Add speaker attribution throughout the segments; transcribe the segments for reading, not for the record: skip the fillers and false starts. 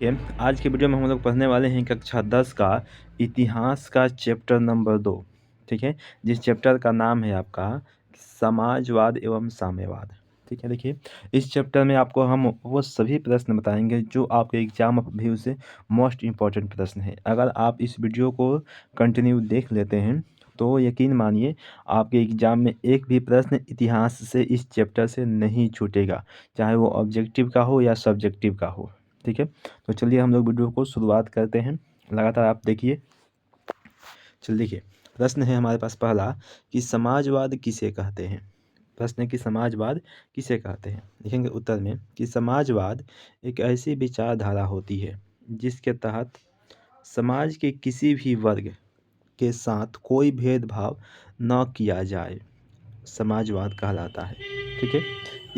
Speaker 1: आज के वीडियो में हम लोग पढ़ने वाले हैं कक्षा 10 का इतिहास का चैप्टर नंबर 2। ठीक है, जिस चैप्टर का नाम है आपका समाजवाद एवं साम्यवाद। ठीक है, देखिए इस चैप्टर में आपको हम वो सभी प्रश्न बताएंगे जो आपके एग्जाम व्यू से मोस्ट इम्पॉर्टेंट प्रश्न है। अगर आप इस वीडियो को कंटिन्यू देख लेते हैं तो यकीन मानिए आपके एग्जाम में एक भी प्रश्न इतिहास से इस चैप्टर से नहीं छूटेगा, चाहे वो ऑब्जेक्टिव का हो या सब्जेक्टिव का हो। ठीक है, तो चलिए हम लोग वीडियो को शुरुआत करते हैं। लगातार आप देखिए। चलिए देखिए, प्रश्न है हमारे पास पहला कि समाजवाद किसे कहते हैं। प्रश्न है कि समाजवाद किसे कहते हैं। लिखेंगे उत्तर में कि समाजवाद एक ऐसी विचारधारा होती है जिसके तहत समाज के किसी भी वर्ग के साथ कोई भेदभाव न किया जाए, समाजवाद कहलाता है। ठीक है,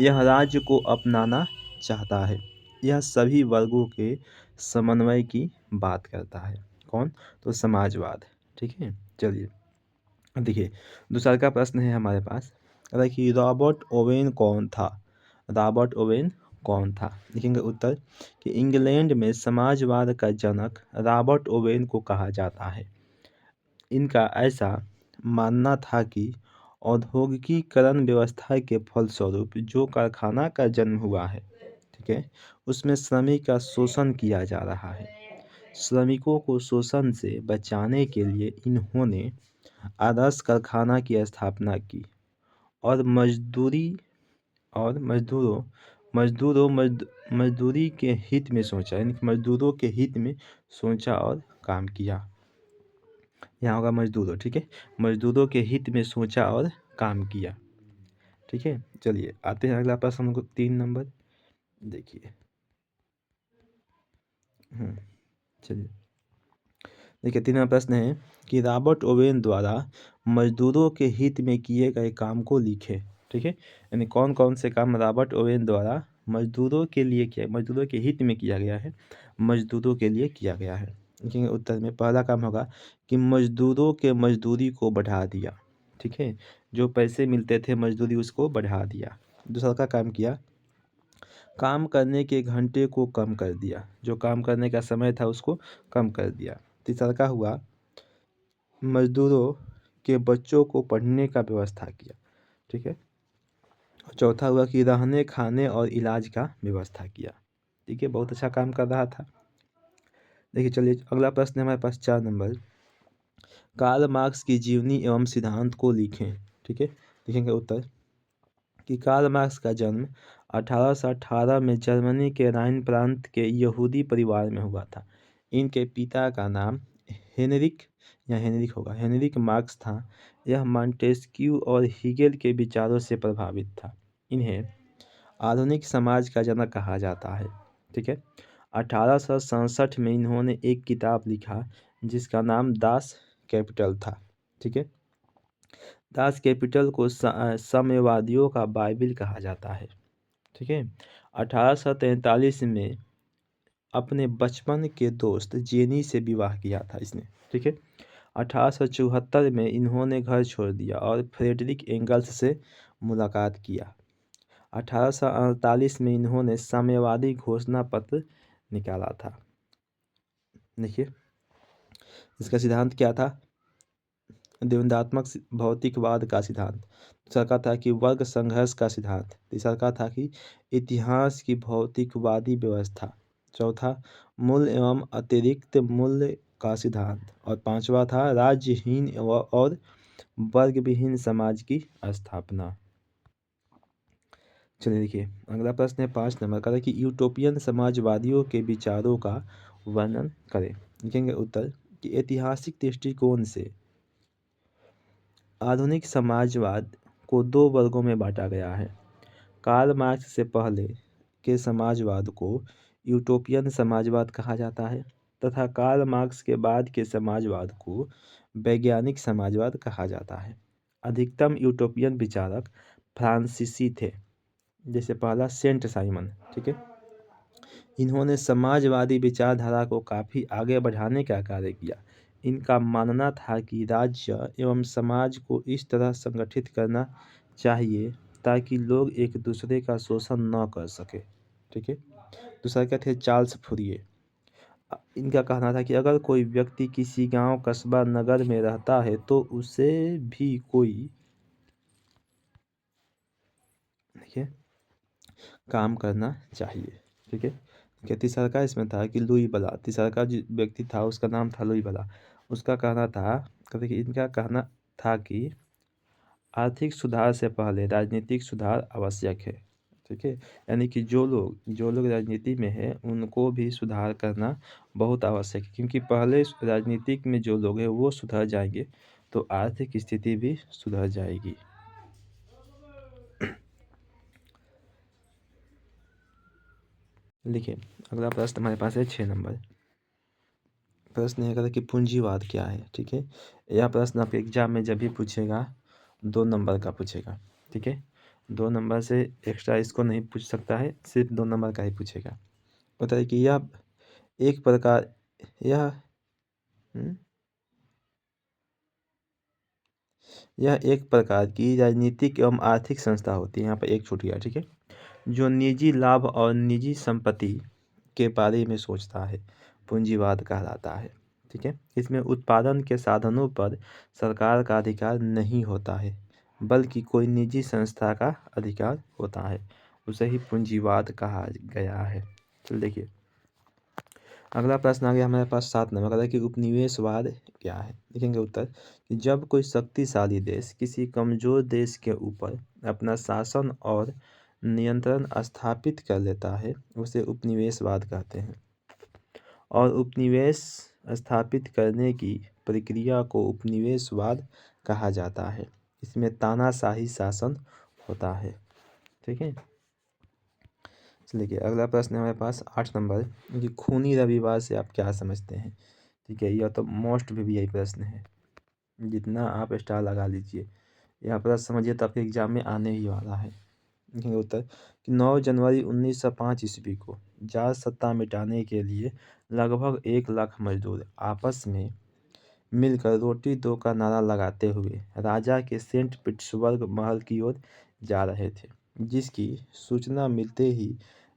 Speaker 1: यह राज्य को अपनाना चाहता है। यह सभी वर्गों के समन्वय की बात करता है। कौन? तो समाजवाद। ठीक है, चलिए देखिए दूसरा का प्रश्न है हमारे पास। देखिए रॉबर्ट ओवेन कौन था। रॉबर्ट ओवेन कौन था? लिखेंगे उत्तर कि इंग्लैंड में समाजवाद का जनक रॉबर्ट ओवेन को कहा जाता है। इनका ऐसा मानना था कि औद्योगिकीकरण व्यवस्था के फलस्वरूप जो कारखाना का जन्म हुआ है, ठीक है, उसमें श्रमिक का शोषण किया जा रहा है। श्रमिकों को शोषण से बचाने के लिए इन्होंने आदर्श कारखाना की स्थापना की और मजदूरों मजदूरी के हित में सोचा, यानी कि मजदूरों के हित में सोचा और काम किया। यहाँ होगा मजदूरों। ठीक है, मजदूरों के हित में सोचा और काम किया। ठीक है, चलिए आते हैं अगला प्रश्न हमको 3 नंबर। देखिए चलिए देखिए 3वां प्रश्न है कि रॉबर्ट ओवेन द्वारा मजदूरों के हित में किए गए काम को लिखे। ठीक है, यानी कौन कौन से काम रॉबर्ट ओवेन द्वारा मजदूरों के लिए किया, मजदूरों के हित में किया गया है, मजदूरों के लिए किया गया है। लिखेंगे उत्तर में पहला काम होगा कि मजदूरों के मजदूरी को बढ़ा दिया। ठीक है, जो पैसे मिलते थे मजदूरी उसको बढ़ा दिया। दूसरा का काम किया, काम करने के घंटे को कम कर दिया, जो काम करने का समय था उसको कम कर दिया। तीसरा का हुआ मजदूरों के बच्चों को पढ़ने का व्यवस्था किया। ठीक है, चौथा हुआ कि रहने खाने और इलाज का व्यवस्था किया। ठीक है, बहुत अच्छा काम कर रहा था। देखिए चलिए अगला प्रश्न है हमारे पास 4 नंबर। कार्ल मार्क्स की जीवनी एवं सिद्धांत को लिखें। ठीक है, लिखेंगे उत्तर कि कार्ल मार्क्स का जन्म 1818 में जर्मनी के राइन प्रांत के यहूदी परिवार में हुआ था। इनके पिता का नाम हेनरिक मार्क्स था। यह मॉन्टेस्क्यू और हीगेल के विचारों से प्रभावित था। इन्हें आधुनिक समाज का जनक कहा जाता है। ठीक है, 1867 में इन्होंने एक किताब लिखा जिसका नाम दास कैपिटल था। ठीक है, दास कैपिटल को साम्यवादियों का बाइबिल कहा जाता है। ठीक है, 1843 में अपने बचपन के दोस्त जेनी से विवाह किया था इसने। ठीक है, 1874 में इन्होंने घर छोड़ दिया और फ्रेडरिक एंगल्स से मुलाकात किया। 1848 में इन्होंने साम्यवादी घोषणा पत्र निकाला था। देखिए इसका सिद्धांत क्या था? द्वंद्वात्मक भौतिकवाद का सिद्धांत। दूसरा का था कि वर्ग संघर्ष का सिद्धांत। तीसरा का था कि इतिहास की भौतिकवादी व्यवस्था। चौथा मूल्य एवं अतिरिक्त मूल्य का सिद्धांत। और पांचवा था राज्यहीन और वर्ग विहीन समाज की स्थापना। चलिए देखिए अगला प्रश्न है 5 नंबर का कि यूटोपियन समाजवादियों के विचारों का वर्णन करें। लिखेंगे उत्तर कि ऐतिहासिक दृष्टिकोण से आधुनिक समाजवाद को 2 वर्गों में बांटा गया है। कार्ल मार्क्स से पहले के समाजवाद को यूटोपियन समाजवाद कहा जाता है तथा कार्ल मार्क्स के बाद के समाजवाद को वैज्ञानिक समाजवाद कहा जाता है। अधिकतम यूटोपियन विचारक फ्रांसीसी थे, जैसे पहला सेंट साइमन। ठीक है, इन्होंने समाजवादी विचारधारा को काफ़ी आगे बढ़ाने का कार्य किया। इनका मानना था कि राज्य एवं समाज को इस तरह संगठित करना चाहिए ताकि लोग एक दूसरे का शोषण न कर सके। ठीक है, दूसरा क्या थे? Charles Fourier. इनका कहना था कि अगर कोई व्यक्ति किसी गांव, कस्बा, नगर में रहता है तो उसे भी कोई, देखिए, काम करना चाहिए। ठीक है। क्या तीसरा का इसमें था कि लुई बला, तीसरा का जो व्यक्ति था उसका नाम था लुई बला। उसका कहना था, कहते कि इनका कहना था कि आर्थिक सुधार से पहले राजनीतिक सुधार आवश्यक है। ठीक है। यानी कि जो लोग राजनीति में है उनको भी सुधार करना बहुत आवश्यक है, क्योंकि पहले राजनीतिक में जो लोग हैं वो सुधर जाएंगे तो आर्थिक स्थिति भी सुधर जाएगी। लिखिए, अगला प्रश्न हमारे पास है 6 नंबर। प्रश्न ये कहता है कि पूंजीवाद क्या है। ठीक है। यह प्रश्न आपके एग्जाम में जब भी पूछेगा 2 नंबर का पूछेगा। ठीक है। 2 नंबर से एक्स्ट्रा इसको नहीं पूछ सकता है, सिर्फ 2 नंबर का ही पूछेगा। बताइए कि एक प्रकार यह हम्म, यह एक प्रकार की राजनीतिक एवं आर्थिक संस्था होती है। यहाँ पर एक छूट गया। ठीक है। जो निजी लाभ और निजी संपत्ति के बारे में सोचता है, पूंजीवाद कहलाता है। ठीक है। इसमें उत्पादन के साधनों पर सरकार का अधिकार नहीं होता है, बल्कि कोई निजी संस्था का अधिकार होता है। उसे ही पूंजीवाद कहा गया है। चलिए देखिए, अगला प्रश्न आ गया हमारे पास 7 नंबर का कि उपनिवेशवाद क्या है। लिखेंगे उत्तर कि जब कोई शक्तिशाली देश किसी कमजोर देश के ऊपर अपना शासन और नियंत्रण स्थापित कर लेता है उसे उपनिवेशवाद कहते हैं। और उपनिवेश स्थापित करने की प्रक्रिया को उपनिवेशवाद कहा जाता है। इसमें तानाशाही शासन होता है। ठीक है। चलिए अगला प्रश्न है हमारे पास 8 नंबर कि खूनी रविवार से आप क्या समझते हैं। ठीक है। यह तो मोस्ट भी यही प्रश्न है, जितना आप स्टार लगा लीजिए यह प्रश्न समझिए तो आपके एग्जाम में आने ही वाला है। लिखेंगे उत्तर कि 9 जनवरी 1905 ईस्वी को जाट सत्ता मिटाने के लिए लगभग 1 लाख मजदूर आपस में मिलकर रोटी दो का नारा लगाते हुए राजा के सेंट पीटर्सबर्ग महल की ओर जा रहे थे, जिसकी सूचना मिलते ही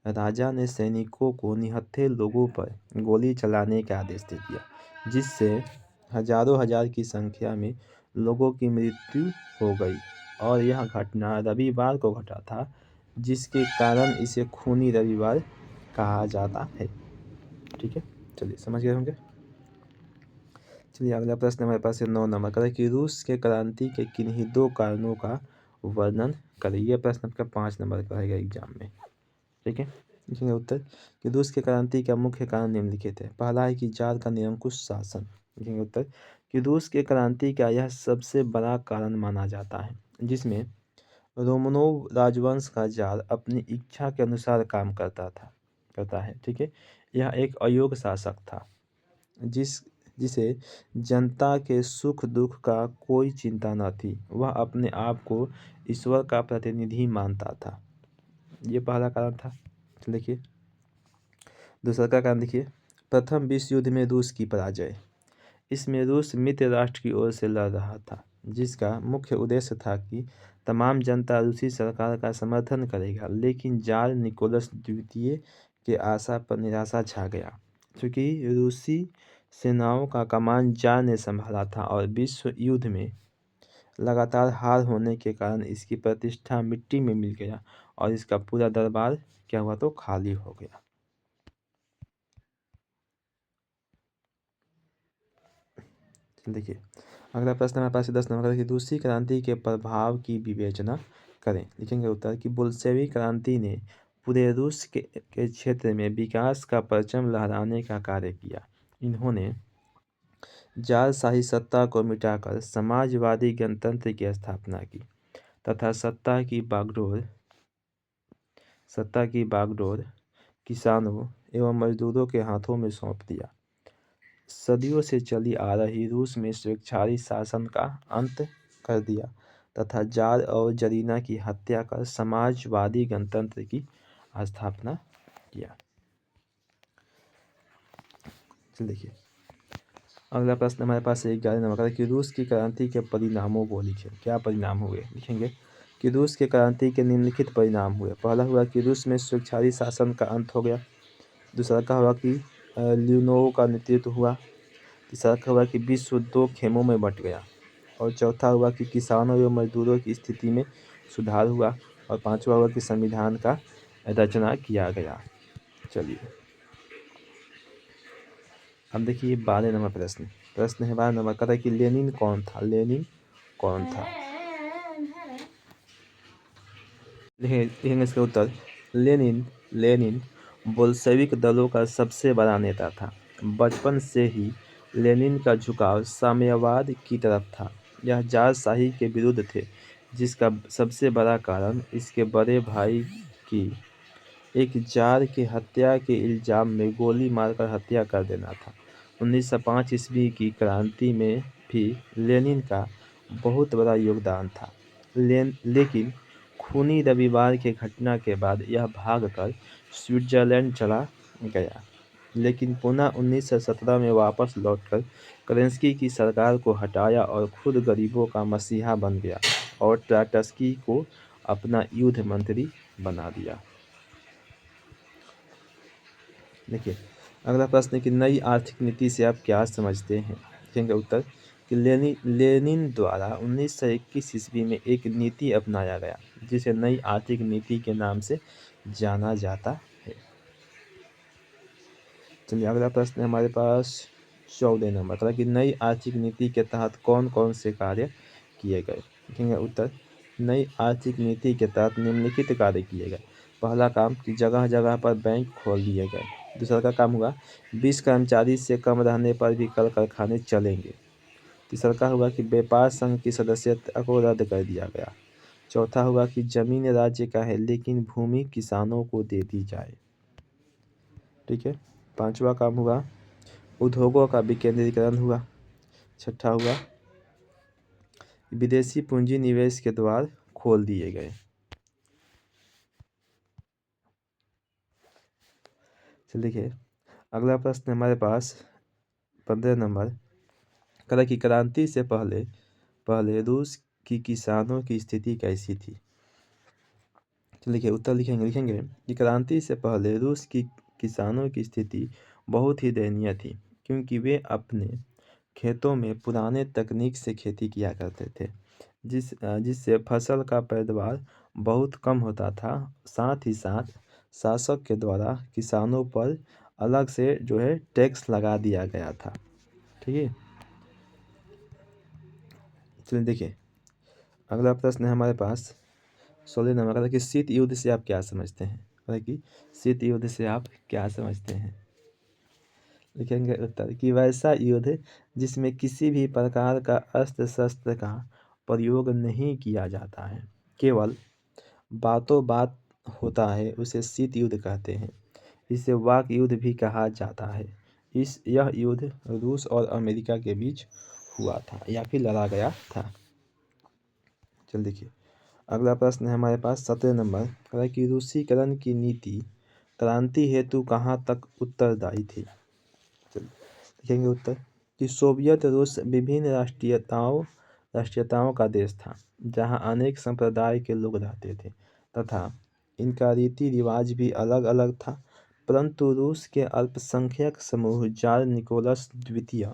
Speaker 1: राजा ने सैनिकों को निहत्थे लोगों पर गोली चलाने का आदेश दे दिया, जिससे हजारों हजार की संख्या में लोगों की मृत्यु हो गई। और यह घटना रविवार को घटा था, जिसके कारण इसे खूनी रविवार कहा जाता है। ठीक है। चलिए समझ गए होंगे। चलिए अगला प्रश्न हमारे पास है 9 नंबर का कि रूस के क्रांति के किन्हीं 2 कारणों का वर्णन करें। यह प्रश्न आपका 5 नंबर का रहेगा एग्जाम में। ठीक है। लिखेंगे उत्तर कि रूस के क्रांति का मुख्य कारण निम्नलिखित है। पहला है कि जार का निरंकुश शासन। लिखेंगे उत्तर कि रूस के क्रांति का यह सबसे बड़ा कारण माना जाता है, जिसमें रोमनोव राजवंश का जार अपनी इच्छा के अनुसार काम करता है। ठीक है। यह एक अयोग्य शासक था, जिस जिसे जनता के सुख दुख का कोई चिंता न थी। वह अपने आप को ईश्वर का प्रतिनिधि मानता था। ये पहला कारण था। देखिए दूसरा का कारण देखिए, प्रथम विश्व युद्ध में रूस की पराजय। इसमें रूस मित्र राष्ट्र की ओर से लड़ रहा था, जिसका मुख्य उद्देश्य था कि तमाम जनता रूसी सरकार का समर्थन करेगा, लेकिन जार निकोलस द्वितीय के आशा पर निराशा छा गया, क्योंकि रूसी सेनाओं का कमान जार ने संभाला था और विश्व युद्ध में लगातार हार होने के कारण इसकी प्रतिष्ठा मिट्टी में मिल गया और इसका पूरा दरबार क्या हुआ तो खाली हो गया। देखिए अगला प्रश्न हमारे पास है 10 नंबर का कि रूसी क्रांति के प्रभाव की विवेचना करें। लिखेंगे उत्तर कि बुल्शेवी क्रांति ने पूरे रूस के क्षेत्र में विकास का परचम लहराने का कार्य किया। इन्होंने जारशाही सत्ता को मिटाकर समाजवादी गणतंत्र की स्थापना की तथा सत्ता की बागडोर किसानों एवं मजदूरों के हाथों में सौंप दिया। सदियों से चली आ रही रूस में स्वेच्छाचारी शासन का अंत कर दिया तथा जार और जरीना की हत्या कर समाजवादी गणतंत्र की स्थापना किया। देखिए अगला प्रश्न हमारे पास 11 नंबर का कि रूस की क्रांति के परिणामों को लिखें। क्या परिणाम हुए। लिखेंगे कि रूस के क्रांति के निम्नलिखित परिणाम हुए। पहला हुआ कि रूस में स्वेच्छाचारी शासन का अंत हो गया। दूसरा का हुआ कि ल्यूनोव का नेतृत्व हुआ। तीसरा हुआ कि विश्व 2 खेमों में बंट गया। और चौथा हुआ कि किसानों एवं मजदूरों की स्थिति में सुधार हुआ। और पांचवा हुआ कि संविधान का रचना किया गया। चलिए अब देखिए 12 नंबर प्रश्न है 12 नंबर का कि लेनिन कौन था। लेनिन कौन था? लिखेंगे इसका उत्तर। लेनिन लेनिन बोल्शेविक दलों का सबसे बड़ा नेता था। बचपन से ही लेनिन का झुकाव साम्यवाद की तरफ था। यह जारशाही के विरुद्ध थे, जिसका सबसे बड़ा कारण इसके बड़े भाई की एक जार की हत्या के इल्जाम में गोली मारकर हत्या कर देना था। 1905 ईस्वी की क्रांति में भी लेनिन का बहुत बड़ा योगदान था। लेकिन खूनी रविवार की घटना के बाद यह भागकर स्विट्जरलैंड चला गया, लेकिन पुनः 1917 में वापस लौटकर केरेंस्की की सरकार को हटाया और खुद गरीबों का मसीहा बन गया और ट्राटस्की को अपना युद्ध मंत्री बना दिया। देखिए अगला प्रश्न है कि नई आर्थिक नीति से आप क्या समझते हैं। लिखेंगे उत्तर कि लेनिन द्वारा 1921 ईस्वी में एक नीति अपनाया गया, जिसे नई आर्थिक नीति के नाम से जाना जाता है। चलिए अगला प्रश्न है हमारे पास 14 नंबर का कि नई आर्थिक नीति के तहत कौन कौन से कार्य किए गए। लिखेंगे उत्तर। नई आर्थिक नीति के तहत निम्नलिखित कार्य किए गए। पहला काम कि जगह जगह पर बैंक खोल दिए गए। दूसरा का काम हुआ 20 कर्मचारी से कम रहने पर भी कल कारखाने चलेंगे। तीसरा का हुआ कि व्यापार संघ की सदस्यता को रद्द कर दिया गया। चौथा हुआ कि जमीन राज्य का है लेकिन भूमि किसानों को दे दी जाए। ठीक है। पांचवा काम हुआ उद्योगों का विकेंद्रीकरण हुआ। छठा हुआ विदेशी पूंजी निवेश के द्वार खोल दिए गए। चलिए देखिए अगला प्रश्न हमारे पास 15 नंबर कला की क्रांति से पहले रूस की किसानों की स्थिति कैसी थी। तो लिखिए उत्तर लिखेंगे कि क्रांति से पहले रूस की किसानों की स्थिति बहुत ही दयनीय थी, क्योंकि वे अपने खेतों में पुराने तकनीक से खेती किया करते थे, जिससे फसल का पैदावार बहुत कम होता था। साथ ही साथ शासक के द्वारा किसानों पर अलग से जो है टैक्स लगा दिया गया था। ठीक है। चलिए देखिए अगला प्रश्न है हमारे पास 16 नंबर का कि शीत युद्ध से आप क्या समझते हैं। कि शीत युद्ध से आप क्या समझते हैं। लिखेंगे उत्तर कि वैसा युद्ध जिसमें किसी भी प्रकार का अस्त्र शस्त्र का प्रयोग नहीं किया जाता है, केवल बातों बात होता है, उसे शीत युद्ध कहते हैं। इसे वाक युद्ध भी कहा जाता है। यह युद्ध रूस और अमेरिका के बीच हुआ था या फिर लड़ा गया था। चल देखिए अगला प्रश्न है हमारे पास 17 नंबर कि रूसीकरण की नीति क्रांति हेतु कहाँ तक उत्तरदायी थी। लिखेंगे उत्तर कि सोवियत रूस विभिन्न राष्ट्रीयताओं का देश था, जहाँ अनेक संप्रदाय के लोग रहते थे तथा इनका रीति रिवाज भी अलग अलग था। परंतु रूस के अल्पसंख्यक समूह जार निकोलस द्वितीय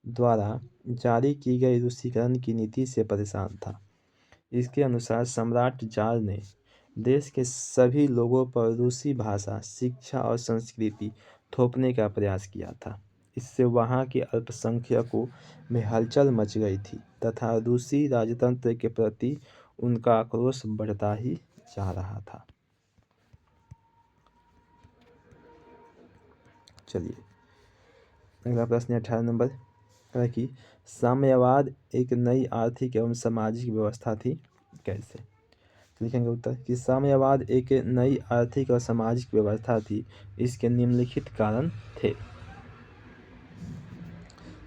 Speaker 1: द्वारा जारी की गई रूसीकरण की नीति से परेशान था। इसके अनुसार सम्राट जार ने देश के सभी लोगों पर रूसी भाषा, शिक्षा और संस्कृति थोपने का प्रयास किया था। इससे वहाँ के अल्पसंख्यकों में हलचल मच गई थी तथा रूसी राजतंत्र के प्रति उनका आक्रोश बढ़ता ही जा रहा था। चलिए अगला प्रश्न 18 नंबर कि साम्यवाद एक नई आर्थिक एवं सामाजिक व्यवस्था थी कैसे। लिखेंगे उत्तर कि साम्यवाद एक नई आर्थिक और सामाजिक व्यवस्था थी। इसके निम्नलिखित कारण थे।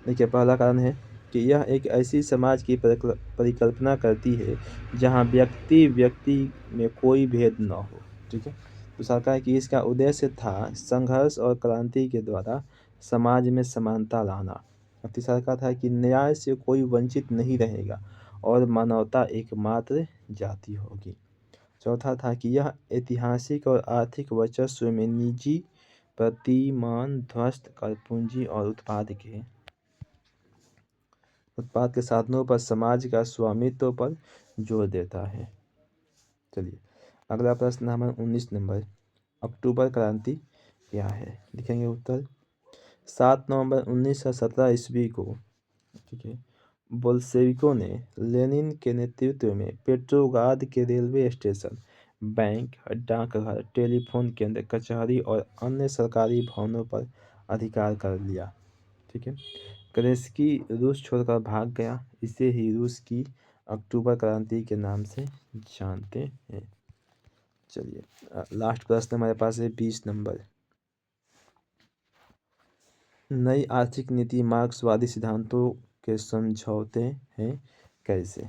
Speaker 1: देखिए पहला कारण है कि यह एक ऐसी समाज की परिकल्पना करती है जहां व्यक्ति में कोई भेद न हो। ठीक है। दूसरा का है कि इसका उद्देश्य था संघर्ष और क्रांति के द्वारा समाज में समानता लाना। और तीसरा का था कि न्याय से कोई वंचित नहीं रहेगा और मानवता एकमात्र जाति होगी। चौथा था कि यह ऐतिहासिक और आर्थिक वर्चस्व में निजी प्रतिमान ध्वस्त कर पूंजी और उत्पाद के साधनों पर समाज का स्वामित्व पर जोर देता है। चलिए अगला प्रश्न नंबर 19 नंबर, अक्टूबर क्रांति क्या है? लिखेंगे उत्तर। 7 नवंबर 1917 ईस्वी को, ठीक है, बोल्शेविकों ने लेनिन के नेतृत्व में पेट्रोग्राद के रेलवे स्टेशन, बैंक, डाकघर, टेलीफोन केंद्र, कचहरी और अन्य सरकारी भवनों पर अधिकार कर लिया। ठीक है, करेस्की रूस छोड़कर भाग गया। इसे ही रूस की अक्टूबर क्रांति के नाम से जानते हैं। चलिए लास्ट प्रश्न हमारे पास है 20 नंबर, नई आर्थिक नीति मार्क्सवादी सिद्धांतों के समझौते हैं कैसे?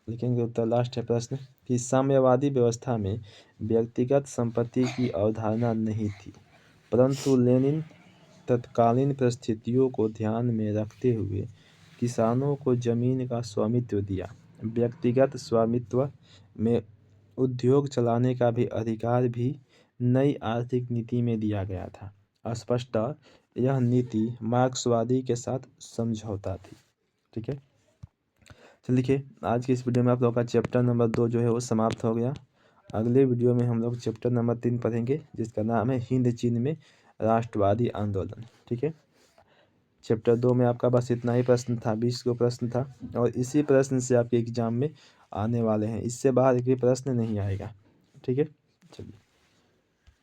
Speaker 1: लिखेंगे उत्तर। लास्ट है प्रश्न कि साम्यवादी व्यवस्था में व्यक्तिगत संपत्ति की अवधारणा नहीं थी, परंतु लेनिन तत्कालीन परिस्थितियों को ध्यान में रखते हुए किसानों को जमीन का स्वामित्व दिया। व्यक्तिगत स्वामित्व में उद्योग चलाने का भी अधिकार भी नई आर्थिक नीति में दिया गया था। स्पष्टतः यह नीति मार्क्सवादी के साथ समझौता थी। ठीक है, चलिए देखिए आज की इस वीडियो में आप लोगों का चैप्टर नंबर 2 जो है वो समाप्त हो गया। अगले वीडियो में हम लोग चैप्टर नंबर 3 पढ़ेंगे जिसका नाम है हिंद चीन में राष्ट्रवादी आंदोलन। ठीक है, चैप्टर 2 में आपका बस इतना ही प्रश्न था, 20 को प्रश्न था और इसी प्रश्न से आपके एग्जाम में आने वाले हैं, इससे बाहर कोई प्रश्न नहीं आएगा। ठीक है, चलिए।